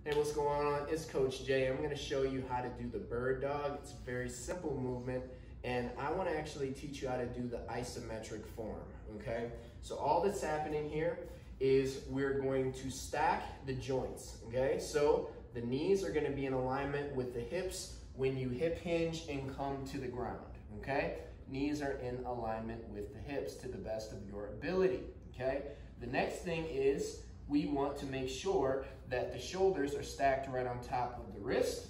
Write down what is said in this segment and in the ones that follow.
Hey, what's going on? It's Coach Jay. I'm going to show you how to do the bird dog. It's a very simple movement, and I want to actually teach you how to do the isometric form, okay? So all that's happening here is we're going to stack the joints, okay? So the knees are going to be in alignment with the hips when you hip hinge and come to the ground, okay? Knees are in alignment with the hips to the best of your ability, okay? The next thing is we want to make sure that the shoulders are stacked right on top of the wrist.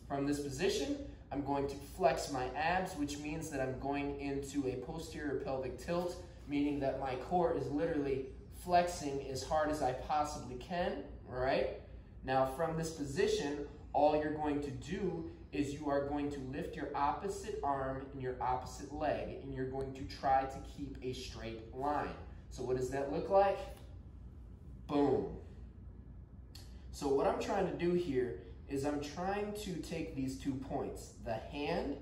From this position, I'm going to flex my abs, which means that I'm going into a posterior pelvic tilt, meaning that my core is literally flexing as hard as I possibly can, all right? Now from this position, all you're going to do is you are going to lift your opposite arm and your opposite leg, and you're going to try to keep a straight line. So what does that look like? Boom. So what I'm trying to do here is I'm trying to take these 2 points, the hand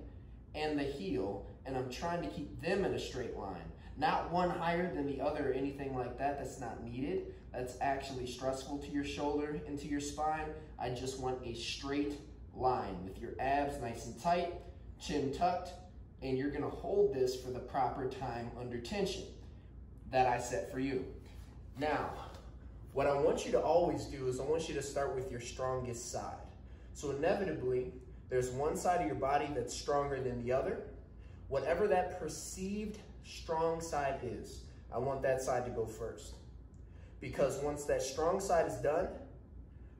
and the heel, and I'm trying to keep them in a straight line. Not one higher than the other or anything like that. That's not needed. That's actually stressful to your shoulder and to your spine. I just want a straight line with your abs nice and tight, chin tucked, and you're gonna hold this for the proper time under tension that I set for you. Now, what I want you to always do is I want you to start with your strongest side. So inevitably, there's one side of your body that's stronger than the other. Whatever that perceived strong side is, I want that side to go first. Because once that strong side is done,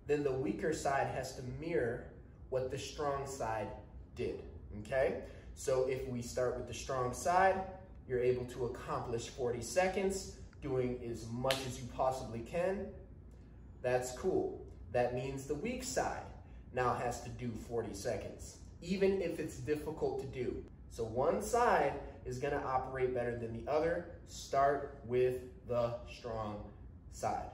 then the weaker side has to mirror what the strong side did, okay? So if we start with the strong side, you're able to accomplish 40 seconds, doing as much as you possibly can. That's cool. That means the weak side now has to do 40 seconds, even if it's difficult to do. So one side is gonna operate better than the other. Start with the strong side.